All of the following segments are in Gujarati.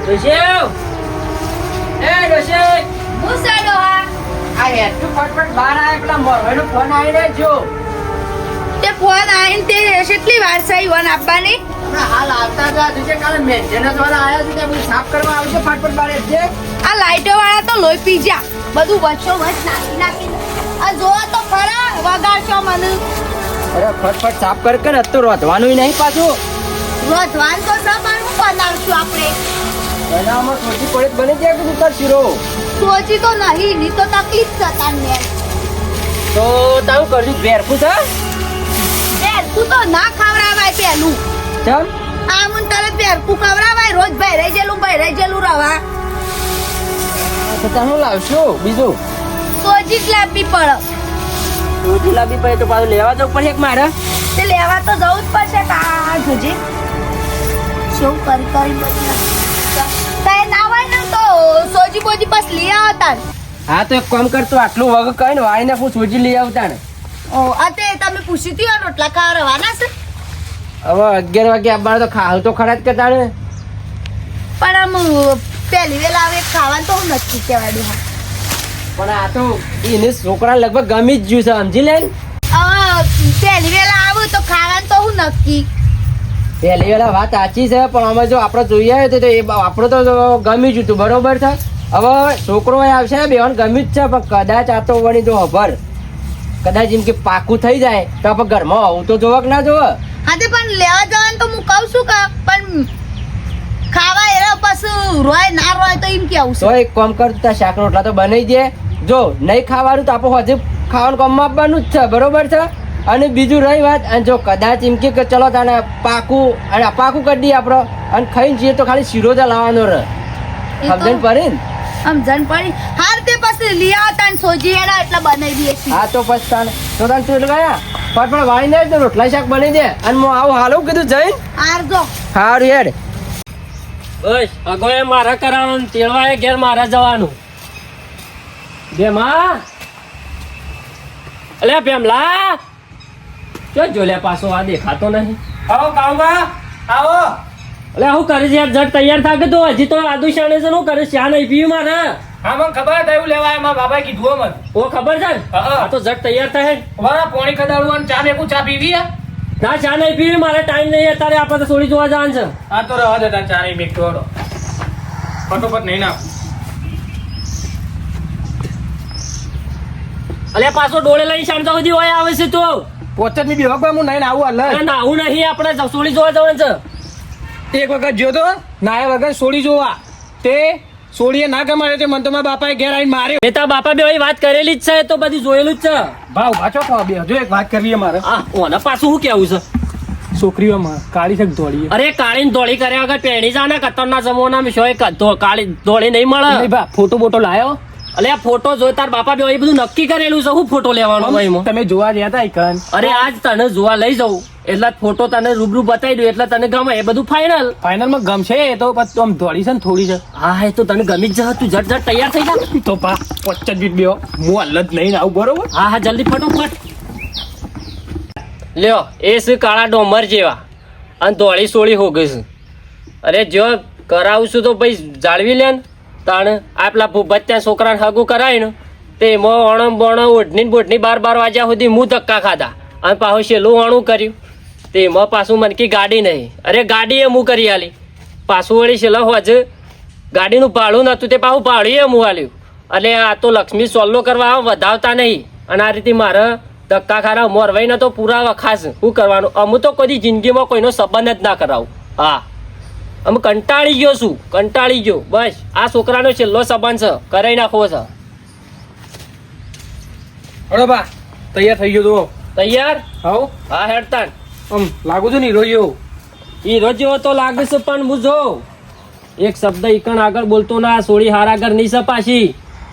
ડોશી એ ડોશી હું સાડો હા આ હેઠું ફટફટ બહાર આવે પેલા મોરભાઈનો ફોન આવી રહ્યો જો તે ફોન આવીને તે કેટલી વાર છે ઈવન આપવાની હમણાં હાલ આવતા હતા તુજે કાલે મેન્ટેનન્સ વાળા આવ્યા છે તે બધું સાફ કરવા આવશે ફટફટ બહાર છે આ લાઈટો વાળા તો લોહી પી જા બધું વચ્ચો વચ નાખી આ જોવા તો ખરા વગાડશો મને અરે ફટફટ સાફ કર કર તો રોધવાનું નહીં પાછું રોધવાન તો સામાનું બનાવશું આપણે બનાવમાં સોચી પડે બની જાય કે ઉતર શીરો સોચી તો નહીં ની તો તકલીફ છે તાને તો તારું કરજું ભેરકું છે ભેરકું તો ના ખવડાવાય પેલું ચમ આ મુન તરત ભેરકું ખવડાવાય રોજ ભૈરાઈ જેલું રવા તો તમે લાવશો બીજું સોજી જ લાવવી પડે તું લાવી પડે તો પાછું લેવા જવું પડે એક મારે તે લેવા તો જવું જ પડશે કા જોજે શું કરી બધું ના હોય ને તો સોજી બોજી બસ લઈ આવતા હા તો એક કામ કરતો આટલું વગર કઈ ને વાળીને હું સોજી લઈ આવતા ને ઓ અતે તમે પૂછી હતી રોટલા ખાવા રવાના છે હવે 11 વાગે આવવાનું તો ખાવ તો ખરા જ કરતા ને પણ આમ પહેલી વેલા આવે ખાવાનું તો હું નક્કી કહેવાડું હા પણ આ તો એને છોકરા લગભગ ગમી જ ગયું છે સમજી લે ને હવે પહેલી વેલા આવું તો ખાવાનું તો હું નક્કી પહેલી વેલા વાત સાચી છે પણ અમે જો આપણે જોઈએ આવ્યો તો એ આપણે તો ગમી જ હતું બરોબર છે હવે છોકરો આવશે બેવાન ગમી જ છે પણ કદાચ આ તો વળી જો ખબર કદાચ એમ કે પાકું થઈ જાય તો આપણે ઘરમાં આવું તો જોવા કે ના જોવા હા તે પણ લેવા જવાનું તો હું કહું છું કે પણ ખાવા એના પાછું રોય ના રોય તો એમ કેવું તો છે એક કામ કરતા શાક રોટલા તો બનાવી દે જો નહીં ખાવાનું તો આપણે હજી ખાવાનું કામમાં આપવાનું જ છે બરોબર છે અને બીજું રહી વાત અને જો કદાચ એમ કે ચલો તને પાકું કરી દઈએ આપણે અને ખાઈને જઈએ તો ખાલી શીરો જ લાવવાનો રહે સમજણ પડી ને સમજણ પડી હાર તે પછી લઈ આવતા ને સોજી એના એટલે બનાવી દઈએ છીએ હા તો પછી તને તો ગયા ફટફટ વાળીને જ રોટલા શાક બનાવી દે અને હું આવું હાલું કીધું જઈને હાર જો સારું હેડ બસ અગોએ મારા કરાવવાનું તેડવાએ ઘેર મારા જવાનું બે માં અલ્યા પેમલા જો જોલ્યા પાછો આ દેખાતો નહીં આવો કાઉબા આવો અલ્યા હું કરે છે યાર જટ તૈયાર થા કે તો હજી તો આદુ શાણે છે શું કરે ચા નહીં પીવી મારે હા મને ખબર હતા એવું લેવાય મારા બાબાએ કીધું મને ઓ ખબર છે ને? હા. આ તો જટ તૈયાર થાય વાળા પોણી કદાડું અને ચા મેકું ચા પીવી હે? ના ચા નહીં પીવી મારે ટાઈમ નહીં અત્યારે આપણે તો થોડી જોવા જવાનું છે હા તો રવા દેતા ચા નહીં મેકતો હડો ફટોફટ નહીં નાખ અલ્યા પાછો ડોળે લઈને શાંત સુધી હોય આવે છે તો પોચત ની બેવા કોઈ હું નહીં આવું અરે હાલ ના આવું નહીં આપણે થોડી જોવા જવાનું છે એક વખત જોયો તો નાયા વગર સોડી જોવા તે સોડીએ ના કમાડ્યો તે મને તો મારા બાપાએ ઘેર આવીને માર્યો એ તારા બાપા બે વાત કરેલી જ છે તો બધી જોયેલું જ છે ભાવ ભાચો થવા બે હજુ એક વાત કરવી મારે આ ઓને પાછું શું કેવું છે છોકરીઓમાં કાળી શક દોડી અરે કાળી ધોળી કર્યા વગર પહેણી જા ને કતરના જમાનામાં શું કાળી ધોળી નહીં મળે બા ફોટો બોટો લાયો અલે આ ફોટો જોઈ તાર બાપા બે એ બધું નક્કી કરેલું છે હું ફોટો લેવાનો હોય એમાં તમે જોવા ગયા હતા ઈકન અરે આજ તને જોવા લઈ જાઉં એટલે ફોટો તને રૂબરૂ બતાવી દઉં એટલે તને ગમે એ બધું ફાઇનલ ફાઇનલ માં ગમશે એ તો પછી આમ દોડી છે ને થોડી છે હા એ તો તને ગમી જ જા તું જટ જટ તૈયાર થઈ જા તો પા 25 મિનિટ બેહો હું હાલ જ નહીં આવું બરોબર હા હા જલ્દી ફટોફટ લ્યો એ છે કાળા ડોમર જેવા અને ધોળી સોળી હો ગઈ છે અરે જો કરાવશું તો ભાઈ જાળવી લે ને તાણ આપલા ભૂપત ત્યાં છોકરાને હગું કરાય ને તે એમાં ઓણમ બોણમ ઓઢની ને બોટની 12 વાગ્યા સુધી હું ધક્કા ખાધા અને પાછું છેલ્લું વાણું કર્યું તે એમાં પાછું મને કે ગાડી નહીં અરે ગાડી એ હું કરી આલી પાછું વળી છેલ્લા હોજ ગાડીનું ભાડું નહોતું તે પાછું ભાડું એ હું આલ્યું અને આ તો લક્ષ્મી સોલ્લો કરવા વધાવતા નહીં અને આ રીતે મારે ધક્કા ખારા મોરવાઈને તો પૂરા વખાશ શું કરવાનું અમુક તો કદી જિંદગીમાં કોઈનો સંબંધ જ ના કરાવું હા અમે કંટાળી ગયો બસ આ છોકરાનો છેલ્લો સંબંધ છે કરાઈ નાખવો છે અરે બા તૈયાર થઈ ગયો તો તૈયાર હાઉ હા હેડતાન આમ લાગુ છું ને હીરો જેવો હીરો જેવો તો લાગે છે પણ હું જો એક શબ્દ ઈકણ આગળ બોલતો ના સોળી હાર આગળ નહીં સપાશી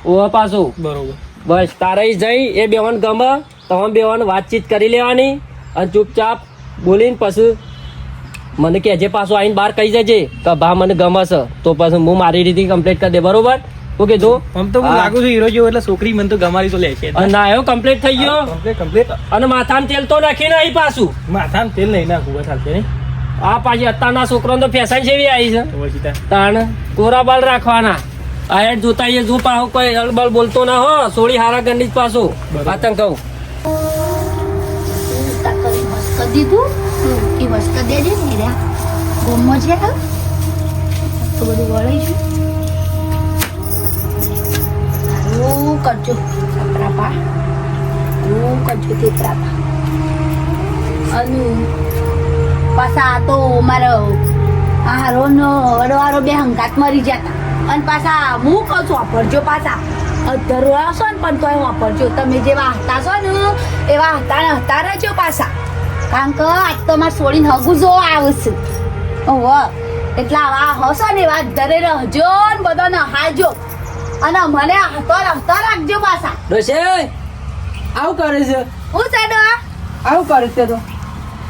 ઓ પાછું બરોબર બસ તારે જઈ એ બેવાન ગમે તમે બેવાન વાતચીત કરી લેવાની અને ચૂપચાપ બોલીને પછી મને કહેજે પાછું આવીને બહાર કહી જજે કે ભા મને ગમે છે તો પછી હું મારી રીતે કમ્પ્લીટ કરી દે બરોબર ઓકે જો આમ તો હું હા. લાગુ છું હીરો જેવો એટલે છોકરી મને તો ગમારી તો લે છે ના આવ્યો કમ્પ્લીટ થઈ ગયો કમ્પ્લીટ અને માથામાં તેલ તો નાખીને આવી પાછું માથામાં તેલ નહીં નાખવું બસ હાલશે નહીં આ પાછી અત્યારના છોકરાને તો ફેશન જેવી આવી છે તો પછી ત્યાં તાણ કોરા બાલ રાખવાના આ હેડ જોતા એ જો પાછો કોઈ અલબલ બોલતો ના હો સોળી હારા ગંડી જ પાછો બરાબર. આ તને કહું તા કરી મસ્ત દીધું એ મસ્ત દેજે ને રે ગોમો છે તો બધું વળી છે હું કરજો ત્રાપા હું કરજો તે ત્રાપા અને પાછા આ તો મારો હારો નો અડવારો બે હંગાત મરી જતા અને પાછા હું કહું છું વાપરજો પાછા અધરો આવશો ને પણ તોય વાપરજો તમે જેવા હતા છો ને એવા હતા રહેજો પાછા કારણ કે આજ તો મારે છોડીને હગું જો આવશે ઓહો એટલે આવા હશો ને એવા ધરે રહેજો ને બધો નહાજો અને મને હતો રાખજો પાછા ડોશે આવું કરે છે હું સાડો આવું કરે છે તો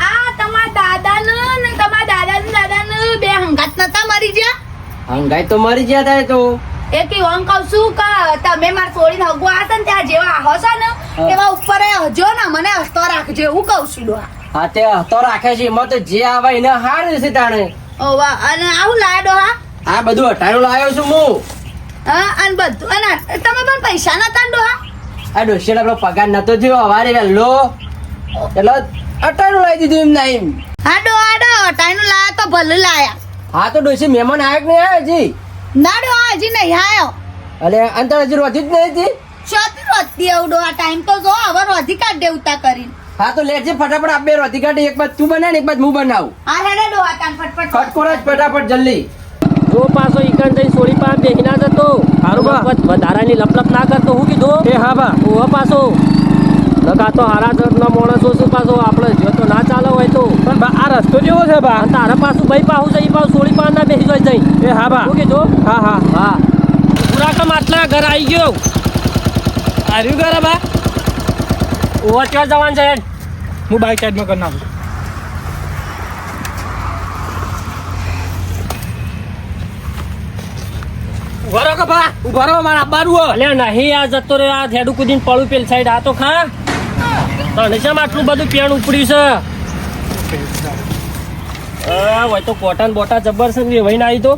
આ તમારા દાદાનું બે હંગાત નતા મરી ગયા હંગાઈ તો મરી ગયા તા એ તો એક એમ કહું છું કે તમે માર છોડીને હગું આવશે ને ત્યાં જેવા હશો ને એવા ઉપર હજો ને મને હસતો રાખજો એવું કહું છું ડોહા હા તે તો રાખે છે એમાં તો જે આવે એને હાર છે તાણે ઓવા અને આવું લાયા ડોહા આ બધું અટાણું લાવ્યો છું હું હા અને બધું અને તમે પણ પૈસા નતા ને ડોહા આ ડોશીને આપણો પગાર નતો થયો હવારે વહેલો એટલે અટાણું લાવી દીધું એમ નહીં હા ડોહા ટાઈનું લાયા તો ભલે લાયા હા તો ડોશી મહેમાન આવ્યો કે નહીં આવ્યો હજી ના ડોહા હજી નહીં આયો અલે અંતર હજી રોધી જ નહીં હતી શોધી રોતી આવું ડોહા ટાઈમ તો જો હવે રોધી કાઢ દે ઉતા કરીને હા તો લેજે ફટાફટ આપે રોધી કાઢી એક બાદ તું બનાવ ને એક બાદ હું બનાવું હા હેડે ડોહા તાન ફટફટ ખટકોર જ ફટાફટ જલ્દી જો પાછો ઈકણ જઈને સોળી પાસે બેસી ના જતો હારું બા. વધારાની લપલપ ના કરતો હું કીધું એ હા બા ઓહો પાછો નકા તો હારા જતના માણસો શું પાછો આપણે જો તો ના ચાલે હોય તો પણ બા આ રસ્તો જેવો છે બા અને તારા પાછું ભાઈ પાછું જઈ પાછું સોળી પાસે ના બેસી જાય જઈ એ હા બા શું કીધું હા હા હા પૂરા કમ આટલા ઘર આવી ગયો આવ્યું ઘરે બા ઓહો ત્યાં જવાનું છે હેડ. હું બાઈક સાઈડમાં કરી નાખું ઉભા રહો કે બા ઉભા રહો મારા આબારું હો. અલ્યા નહીં આ જતો રે આ થેડું કુદીને પડું પેલ સાઈડ આ તો ખા તને શેમ આટલું બધું પેણ ઉપડ્યું છે હોય તો કોટન બોટા જબર છે વેવાઈને આવી તો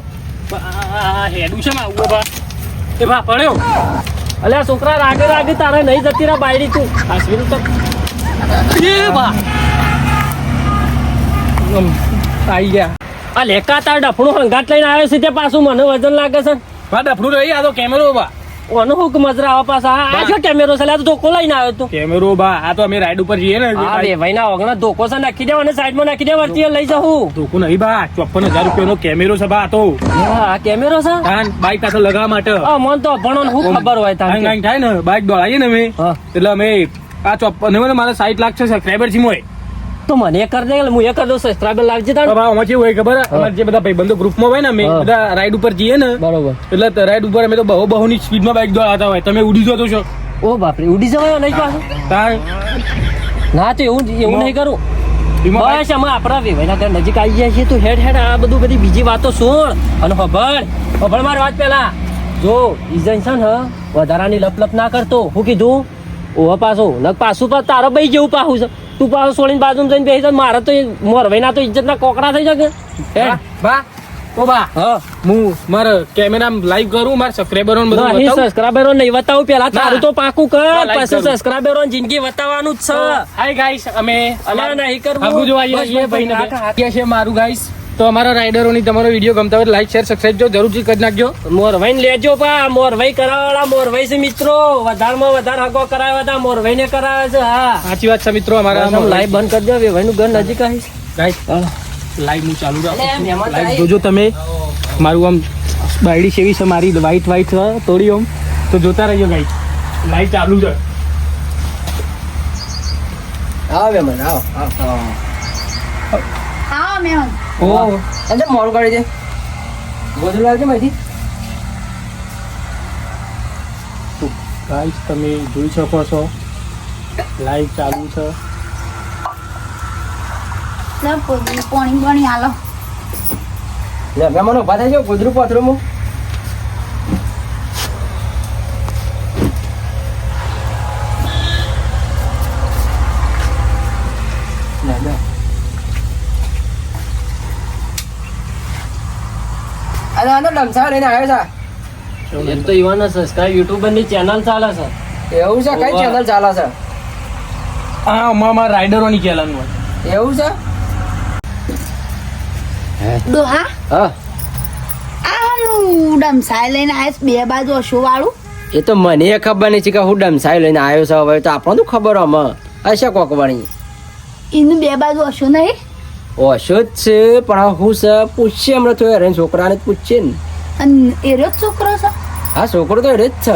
હેડું છે માં ઉભો બા એ બા પડ્યો અલ્યા છોકરા રાગે રાગે તારે નહીં જતી રે બાયડી તું હાસવીનું તો એ બા આવી ગયા આ લેકા તાર ડફણું હંગાટ લઈને આવ્યો છે તે પાછું મને વજન લાગે છે બા ડફડું રહી આ તો કેમેરો બા ઓનો હુક મજરા આવા પાછા આ શું કેમેરો છે લ્યા, તું ધોકો લઈને આવ્યો તું કેમેરો બા આ તો અમે રાઈડ ઉપર જઈએ ને હા વેવાઈના ઓગણા ધોકો છે નાખી દેવા અને સાઈડમાં નાખી દે વર્તી લઈ જાઉં ધોકું નહીં બા 54,000 રૂપિયાનો કેમેરો છે બા આ તો હા આ કેમેરો છે તાન બાઈક પાછળ લગાવવા માટે આ મન તો ભણો ને શું ખબર હોય તાર હાંગ હાંગ થાય ને બાઈક દોડાવીએ ને અમે હા. એટલે અમે આ 54 મારા 60 લાખ છે સબસ્ક્રાઈબર છે મોય તો મને એ કરી દે હું એ કરી દઉં સબસ્ક્રાઈબર લાગજે તાર બાબા આમાં કેવું હોય ખબર અમારે જે બધા ભાઈબંધો ગ્રુપમાં હોય ને અમે હા. બધા રાઈડ ઉપર જઈએ ને બરોબર એટલે રાઈડ ઉપર અમે તો બહુની સ્પીડમાં બાઈક દોડાવતા હોય તમે ઉડી જતો છો ઓ બાપરે ઉડી જવાયો નહીં પાછું તાર ના તો એવું નહીં કરું એમાં બાઈક- બસ અમે આપણા વેવાઈના ઘર નજીક આવી ગયા છીએ તું હેડ હેડ આ બધું બધી બીજી વાતો સુણ અને ખબર મારી વાત પેલા જો ઈજન છે ને વધારાની લપલપ ના કરતો હું કીધું ઓહો પાછું નક પાછું પર તારો ભાઈ જેવું પાછું છે તું પાછું છોડીને બાજુમાં જઈને બેસી જાય મારે તો મોરભાઈના તો ઇજ્જતના કોકડા થઈ શકે બા, બા ઓ બા હા હું મારા કેમેરા લાઈવ કરું મારા સબસ્ક્રાઈબરો બધું નહીં બતાવું? સબસ્ક્રાઈબરો નહીં બતાવું પેલા તારું તો પાકું કર હા, like પછી કરું. સબસ્ક્રાઈબરો જિંદગી બતાવવાનું જ છે હાય ગાઈસ અમે અલ્યા નહીં કરવું. આગુ જોવા આવીએ બસ, છીએ બસ, ભાઈને બસ, હા, બે. છે મારું ગાઈસ તો અમારા રાઈડરોની તમારો વિડીયો ગમતા હોય લાઈક શેર સબસ્ક્રાઇબ જો જરૂરથી કરી નાખજો મોરભાઈ લેજો પા મોરભાઈ કરાવવાળા મોરભાઈ છે મિત્રો વધારમાં વધારે હગો કરાવ્યા હતા મોરભાઈ ને કરાવે છે હા સાચી વાત છે મિત્રો અમારા લાઈવ બંધ કરી દો ભાઈ નું ઘર નજીક આવીશ ગાઈસ લાઈવ નું ચાલુ અલે, રાખો મહેમાન તો લાઈવ આવી. જોજો તમે મારું આમ બાયડી સેવી છે મારી વ્હાઈટ વ્હાઈટ છે થોડી આમ તો જોતા રહીજો ગાઈસ લાઈવ ચાલુ છે આવો મહેમાન આવો આવો હા મેં ઓ અંદર મોડું કરી દે ગોધરું લાવજે માહિતી ગાઈસ તમે જોઈ શકો છો લાઈવ ચાલુ છે પાણી હાલો લે મહેમાનો ઉભા થઈ જાઓ ગોધરું પાથરું હું લે, લે. આનો ડમસા લઈને આવ્યો છે એમ તો ઈવાના સબસ્ક્રાઇબ યુટ્યુબર ની ચેનલ ચાલે છે. એવું છે કઈ ઓવા. ચેનલ ચાલે છે હા અમારા રાઇડરોની ચેનલ હોય. એવું છે ડોહા હા આનું ડમસાય લઈને આવીશ બે બાજુ અશો વાળું. એ તો મને ખબર નહીં છે કે હું ડમસાઈ લઈને આવ્યો છે હવે તો આપણને શું ખબર આમાં હશે કોક વણી એનું બે બાજુ અશો નહીં. ઓછો જ છે પણ હું છે પૂછશે હમણાં તો યાર છોકરાને જ પૂછશે ને અને એરો જ છોકરો છે. હા છોકરો તો રે જ છે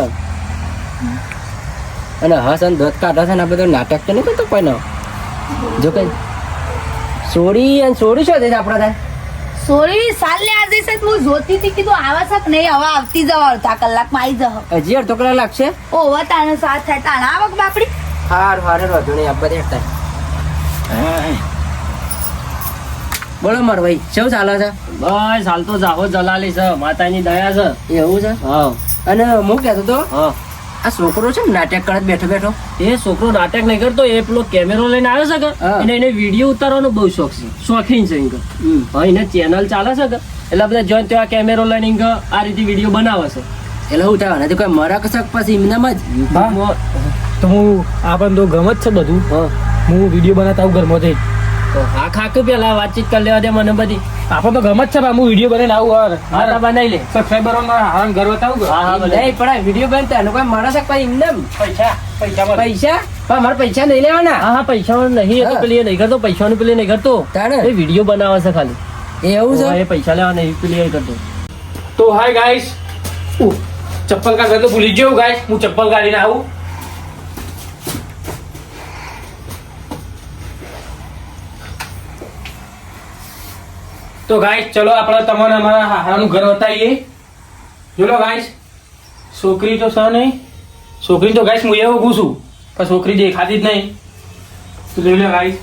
અને હા સન દોત કાઢા છે ને આ બધું નાટક તો નહીં કરતો કોઈ ના જો કઈ સોરી અને સોરી શું થઈ આપણા થાય સોરી સાલ ને આજે છે હું જોતી હતી કીધું આવા છે કે નહીં હવે આવતી જવા અડધા કલાકમાં આવી જહ. હજી અડધો કલાક લાગશે ઓવા તાણે સાથ થાય તાણે આવક બાપડી. હાર હારે વધુ નહીં આપવા દે થાય બોલો માર ભાઈ શું ચાલે છે બસ હાલ તો જાહો જલાલી છે, માતાની દયા છે. એવું છે હા અને હું કહેતો તો હા આ છોકરો છે ને નાટક કરે બેઠો બેઠો એ છોકરો નાટક નહીં કરતો, એ પેલો કેમેરો લઈને આવ્યો છે કે હા. એને વિડીયો ઉતારવાનો બહુ શોખ છે, શોખીન છે ઇનકે. હા એને ચેનલ ચાલે છે કે એટલે બધા જોઈને ત્યાં કેમેરો લઈને ઇનકે આ રીતે વિડીયો બનાવે છે. એટલે હું થાય નથી કોઈ મરા કશક પછી એમનામાં જ યુટ્યુબમાં તો હું આપણને તો ગમ જ છે બધું. હા હું વિડીયો બનાવતા આવું ઘરમાં જઈ. તો હા ખાક પેલા વાતચીત કરી લેવા દે મને બધી. આપણને તો ગમ જ છે હું વિડીયો બનાવીને આવું યાર. હા તો બનાવી લે. સબસ્ક્રાઈબરો હારા ઘર બતાવું હા હા બનાવી. નહીં પણ આ વિડીયો બનતા એનું કોઈ મરા શક પછી એમને પૈસા પૈસા મળે. પૈસા પણ મારે પૈસા નહીં લેવાના હા હા પૈસાનું નહીં, એ તો હા. પેલી એ નહીં કરતો, પૈસાનું પેલી નહીં કરતો, તાણે એ વિડીયો બનાવે છે ખાલી. એવું હા, છે એ પૈસા લેવા નહીં પેલી એ કરતો. તો હાય ગાઈસ, ચપ્પલ કાઢવા તો ભૂલી ગયો ગાઈસ. હું ચપ્પલ કાઢીને આવું. તો ગાઈસ ચલો આપણે તમને અમારા હારાનું ઘર બતાવીએ. જોલો ગાઈસ, છોકરી તો છે નહીં. છોકરી તો ગાઈસ હું એવું ઊભું છું પણ છોકરી દેખાતી જ નહીં. તો જોઈ લો ગાઈસ,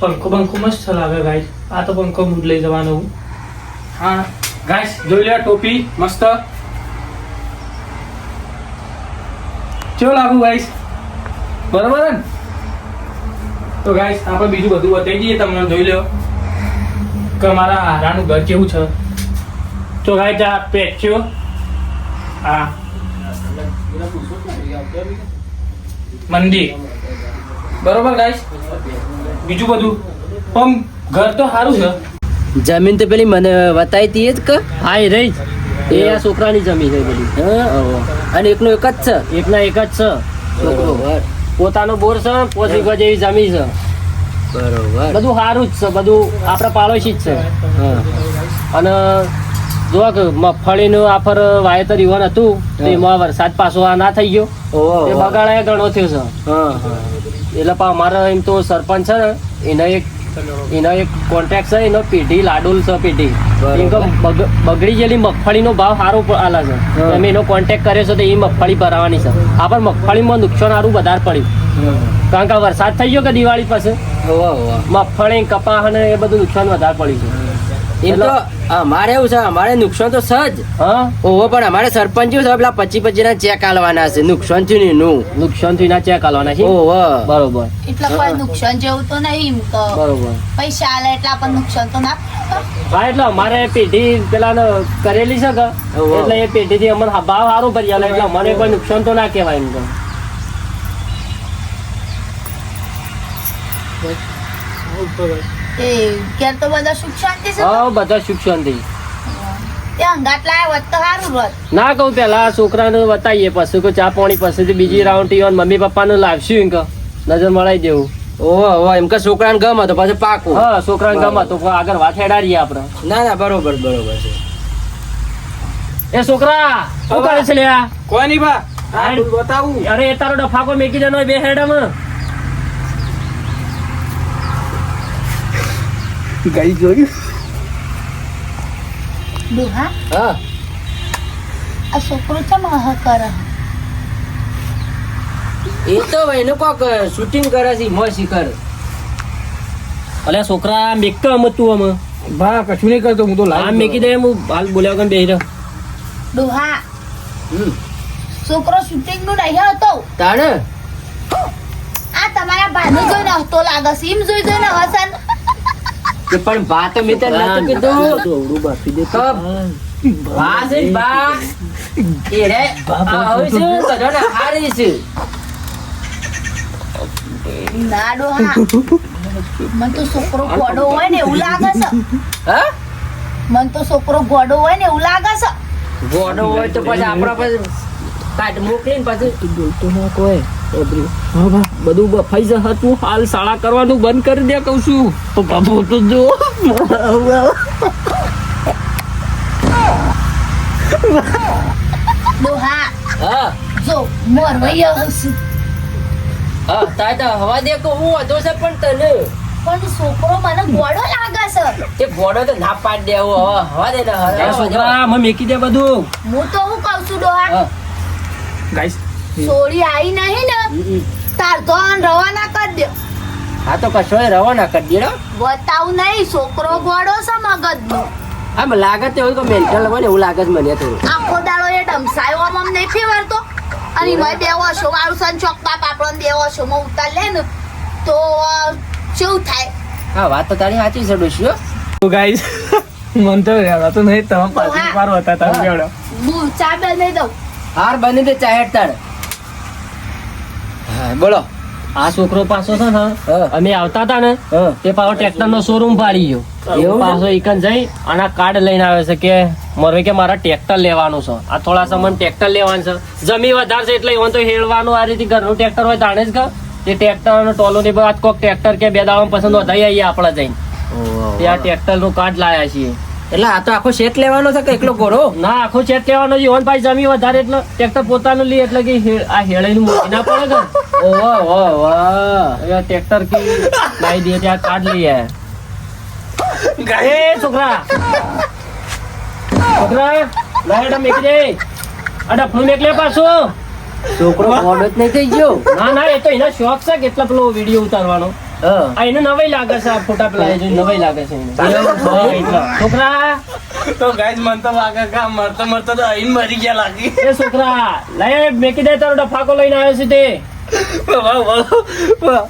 પંખો બંખો મસ્ત લાગે ગાઈસ. આ તો પંખો હું જ લઈ જવાનો હું. હા ગાઈસ જોઈ લો ટોપી મસ્ત. કેવું લાગુ ગાઈસ? બરાબર ને? તો ગાઈસ આપણે બીજું બધું બતાવી દઈએ તમને. જોઈ લો કે મારા હારાનું ઘર કેવું છે. તો ગાઈસ આ પેચ્યો આ મંદિર બરોબર ગાઈસ. બીજું બધું પણ ઘર તો સારું છે. જમીન તો પેલી મને બતાવી હતી એ જ કે હા એ રહી જ. એ આ છોકરાની જમીન છે બધી. હા અને એકનો એક જ છે એકના એક જ છે. બરોબર પોતાનો બોર છે, 5 વીઘા જેવી જમીન છે. બરોબર બધું સારું જ છે, બધું આપણે પાડોશી જ છે. હા અને જો કે મગફળીનું આફર વાવેતર ઈવન હતું તો એમાં વરસાદ પાછો આ ના થઈ ગયો, ઓહો એ બગાડાય ઘણો થયો છે. હા હા એટલે પણ અમારે એમ તો સરપંચ છે ને એનો એક કોન્ટ્રાક્ટ છે, એનો પેઢી લાડુલ છે પેઢી. બરોબર. એમ કે બગડી ગયેલી મગફળીનો ભાવ સારો આલે છે. હા. અમે એનો કોન્ટેક્ટ કર્યો છે તો એ મગફળી ભરાવાની છે. આ પણ મગફળીમાં નુકસાન સારું વધારે પડ્યું, કારણ કે વરસાદ થઈ ગયો કે દિવાળી પાસે ઓહો ઓહો મગફળી કપાસ અને એ બધું નુકસાન વધારે પડ્યું છે. એમ તો અમારે એવું છે અમારે નુકસાન તો સજ હા ઓહો પણ અમારે સરપંચ છે પેલા 25 ના ચેક આલવાના છે નુકસાન થયું ને એનું નુકસાન થી ના ચેક આલવાના છે. ઓહો બરોબર એટલે કોઈ નુકસાન જેવું તો નહીં. એમ તો બરોબર. પૈસા આલે એટલે આપણને નુકસાન તો ના થાય. હા એટલે અમારે પેઢી પેલા કરેલી છે કે ઓહો. એટલે એ પેઢી થી અમને ભાવ સારું ભરી આલે એટલે અમારે કોઈ નુકસાન તો ના કહેવાય એમ તો. એ ઘેર તો બધા સુખ શાંતિ છે. હા બધા સુખ શાંતિ. તે અંગાટ લાયા હોત તો સારું હોત. ના કહું પેલા આ છોકરાને બતાવીએ પછી કોઈ ચા પાણી પછી બીજી રાઉન્ડ ઈવન મમ્મી પપ્પાનું લાવશું એમ કે નજર મળાઈ દેવું. ઓહો ઓહો એમ કે છોકરાને ગમે તો પાછું પાકું હા છોકરાને ગમે તો આગળ વાત હેડાડીએ આપણે. ના ના બરોબર બરોબર છે એ છોકરા શું કરે છે લ્યા? કોઈ નહીં બા, આ બતાવું. અરે એ તારો ડફાકો મેકી દેનો બે હેડામાં. ગાઈ જોયું ડોહા હા આ છોકરો ચમ આહ કરે? એ તો એનું કોક શૂટિંગ કરે છે મોસી કર અલ્યા છોકરા મેક અમ તું અમે બા કશું નહીં કરતો હું તો આમ મેકી દે હું હાલ બોલ્યા વગર બેહી રહ્યો. ડોહા છોકરો શૂટિંગ નું નહીં હતો. તાણે આ તમારા ભાઈ જોઈને હસતો લાગે છે. એમ જોઈ જોઈને હસન. કે પણ વાત મેં તને નતું કીધું અવળું બાફી દે. કબ બા છે બા એ રે આવું છે કદોને હારી છે ના ડોહા મને તો છોકરો ગોડો હોય ને એવું લાગે છે હા મને તો છોકરો ગોડો હોય ને એવું લાગે છે ગોડો હોય તો પછી આપણા પાસે કાઢ મોકલીને પછી બોલતો ના કોઈ બધું બફાઈ જશે તું હાલ શાળા કરવાનું બંધ કરી દે કહું છું પપ્પા ફોટો જો ડોહા હા જો મોર વહી આવશે હા તાય તો હવા દે કે હું હતો છે પણ તને પણ છોકરો મને ગોડો લાગે છે તે ગોડો તો ના પાડ દેવો હવે હવા દે ને એ છોકરા મને મેકી દે બધું હું તો હું કહું છું ડોહા ગાઈસ સોળી આવી નહીં ને તાર તો રવાના કરી દે હા તો કશો રવાના કરી દેડો બતાવું નહીં છોકરો ગોડો છે મગજનો આમ લાગે તો એવું મેન્ટલ હોય ને એવું લાગે છે મને તો આખો દાડો એ ડમસાયો આમ નહીં ફેવરતો અને એમાં બે વર્ષો વાળું સન ચોકતા પાપડો બે વર્ષોમાં ઉતાર લે ને તો શું થાય હા વાત તો તારી સાચી છે ડોશીઓ તો ગાઈસ મન તો રહેવાતું નહીં તમે પાછી પાર હતા તમે કેવડો હું ચા બનાવી દઉં હાર બની તે ચાહેટ તાણ હા બોલો આ છોકરો પાછો છે ને હા. અમે આવતા હતા ને હા. તે પાછો ટ્રેક્ટર નો શોરૂમ પાડી ગયો એવું છે? પાછો એકન જઈ અને આ કાર્ડ લઈને આવે છે કે મારે કે મારા ટ્રેક્ટર લેવાનું છે આ થોડા સમય ટ્રેક્ટર લેવાનું છે જમી વધારે છે એટલે એમાં તો હેળવાનું આ રીતે ઘરનું ટ્રેક્ટર હોય તાણે જ કે તે ટ્રેક્ટર અને ટોલો ની બાદ કોક ટ્રેક્ટર કે બે દાડા પસંદ વધાઈ આવીએ આપણે જઈને ત્યાં ટ્રેક્ટર નું કાર્ડ લાયા છીએ એટલે આ તો આખો સેટ લેવાનો છે કે એકલો ગોરો ના આખો ચેક લેવાનો છે ઓન ભાઈ જમી વધારે એટલે ટ્રેક્ટર પોતાનું લે એટલે કે આ હેળાઈનું મૂકી ના પડે કે ઓહો વાહ વાહ હવે ટ્રેક્ટર કે લાવી દે ત્યાં કાર્ડ લઈ આયા એ છોકરા લાઈટ મેકી દે આ ડફનું મેક લે પાછું છોકરો ગોડો જ નહીં થઈ ગયો ના ના એ તો એનો શોખ છે કેટલા પેલો વિડીયો ઉતારવાનો હા આ એને નવાઈ લાગે છે આ ફોટા પેલા એ જોઈને નવાઈ લાગે છે એને. હા, એટલે. છોકરા તો ગાઈસ મન તો લાગે કે મરતો મરતો તો અહીં મરી ગયા લાગી એ છોકરા લઈ મેકી દે તારો ડફાકો લઈને આવ્યો છે તે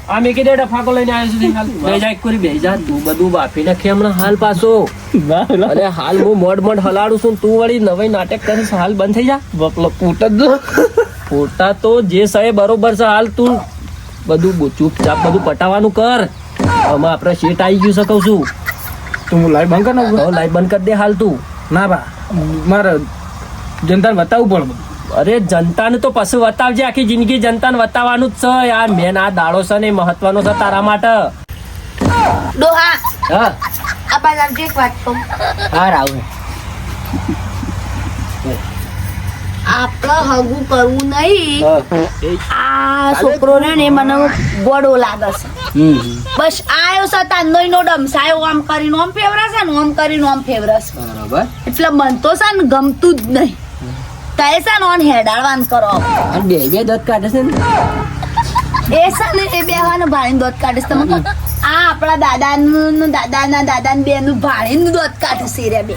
આ મેકી દે ડફાકો લઈને આવ્યો છે તે હાલ બે જા એક કરી બે જા તું બધું બાફી નાખે હમણાં હાલ પાછો અરે હાલ હું મોડ હલાડું છું તું વળી નવાઈ નાટક કરીશ હાલ બંધ થઈ જા બપલો ફોટા તો જે સાહેબ બરોબર છે હાલ તું બધું ચૂપચાપ બધું પટાવાનું કર આમાં આપણે શેટ આવી ગયું છે કહું છું તું લાઈવ બંધ કર નાખું હવે લાઈટ બંધ કરી દે હાલ તું ના બા મારે જનતાને બતાવવું પડે અરે જનતાને તો પછી બતાવજે આખી જિંદગી જનતાને બતાવવાનું જ છે યાર મેન આ દાડો છે ને એ મહત્વનો છે તારા માટે ડોહા હા આ બાજુ એક વાત કહું હા રાવ આપણે હગું કરવું નહીં હા આ છોકરો ને મને ગોડો લાગે છે બસ આયો છે તાંદો નો ડમસાયો આમ કરીને આમ ફેવરાશે ને આમ કરીને આમ ફેવરાશે બરોબર એટલે મન તો છે ને ગમતું જ નહીં તાએ છે ને ઓન હેડાળવાન કરો અને બે બે દત કાઢે છે ને એ છે ને એ બે હા ને ભાણી દોત કાઢે છે તમે કહો, આ આપણા દાદાનું દાદાના બેનું ભાણીનું દોત કાઢે છે રે બે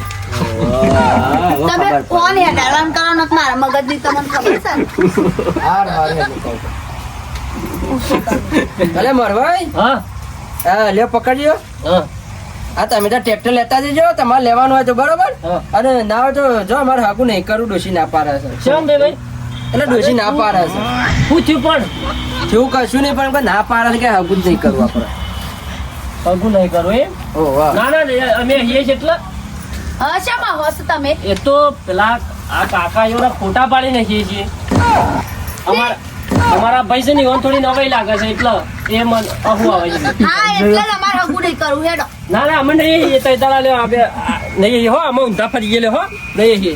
તમે કોણ હેડાળવાન કરો ને મારા મગજની તમને ખબર છે ને હાર હાર હેલો કહું ભલે મરવાઈ હા હા લ્યો પકડજો હા હા તમે તો ટ્રેક્ટર લેતા જજો તમારે લેવાનું હોય તો બરોબર હા. અને ના હોય તો જો અમારે હાકું નહીં કરું ડોશી ના પાડે છે શેમ બે ભાઈ એટલે ડોશી ના પાડે છે પૂછ્યું પણ જેવું કશું નહીં પણ ના પાડે છે કે હાકું જ નહીં કરવું આપણે અગું નહીં કરો એમ ઓ વાહ ના ના અમે અહીંયા છે એટલે હા શામાં હોશ તમે એ તો પેલા આ કાકા એવડા ફોટા પાડી નાખીએ છીએ અમારા ભાઈ છે ને એવા થોડી નવાઈ લાગે છે એટલે એ મન અહુ આવે છે હા એટલે જ અમારે હગું નહીં કરવું હેડો ના ના અમે નહીં એ તો તારા લે નહીં હો અમે ઊંધા ફરી ગયેલે હો નહીં એ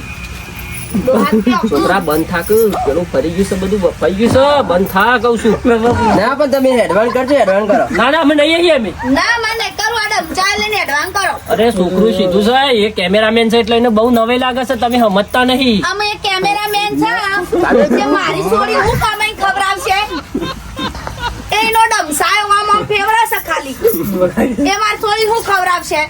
ડોહા કેવું? છોકરા બંધ થાક પેલું ફરી ગયું છે બધું બફાઈ ગયું છે બંધ થા કહું છું ના પણ તમે એડવાન્સ કરજો એડવાન્સ કરો ના ના અમે નહીં આવીએ અમે ના મને કરવું આડમ ચા લઈને એડવાન્સ કરો અરે છોકરું સીધું છે એ કેમેરામેન છે એટલે એને બહુ નવાઈ લાગે છે તમે સમજતા નહીં અમે એક કેમેરામેન છે જે મારી સોરી હું કમાઈ ખબરાવશે એનો ડમસાયો આમ આમ ફેવરાશે ખાલી એ મારી સોરી હું ખબરાવશે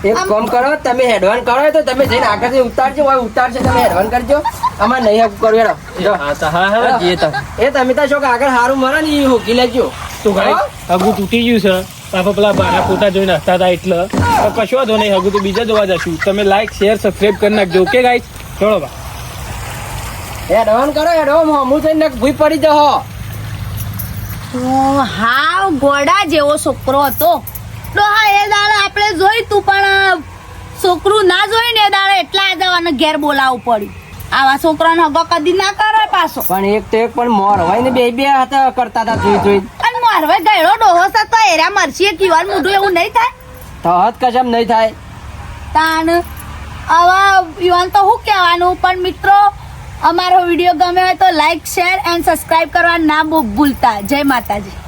એક કામ કરો તમે એડવાન્સ કરો તો તમે જઈને આગળથી ઉતારજો હોય ઉતારશે તમે એડવાન્સ કરજો અમારે નહીં હાકું કરવું હેડો જો. હા તો હા હા જે તા એ તમે તો છો કે આગળ સારું મરે ને એ હોકી લેજો તો ભાઈ અગું તૂટી ગયું છે પાપા પેલા બાના ફોટા જોઈને હસતા હતા એટલે તો કશો વાંધો નહીં હગું તો બીજા જોવા જશું તમે લાઈક શેર સબસ્ક્રાઇબ કરી નાખજો ઓકે ગાઈસ ચલો બા એડવાન કરો એડવાન હમું થઈને ભૂઈ પડી જહો હાવ ગોડા જેવો છોકરો હતો તો હા એ દાડે આપણે જોઈ તું પણ છોકરું ના જોઈ ને એ દાડે એટલા જવાને ઘેર બોલાવવું પડ્યું આવા છોકરાને હગો કદી ના કરે પાછો પણ એક તો એક પણ મોર હોય ને બે બે હાથ કરતા હતા જોઈ અને મારવે ગયડો ડોહો છે તો એરા મરસી કીવાર મોઢું એવું નહીં થાય તો હદ કશમ નહીં થાય તાણ આવા યુવાન તો શું કહેવાનું પણ મિત્રો અમારો વિડીયો ગમે હોય તો લાઈક શેર એન્ડ સબસ્ક્રાઇબ કરવા ના ભૂલતા જય માતાજી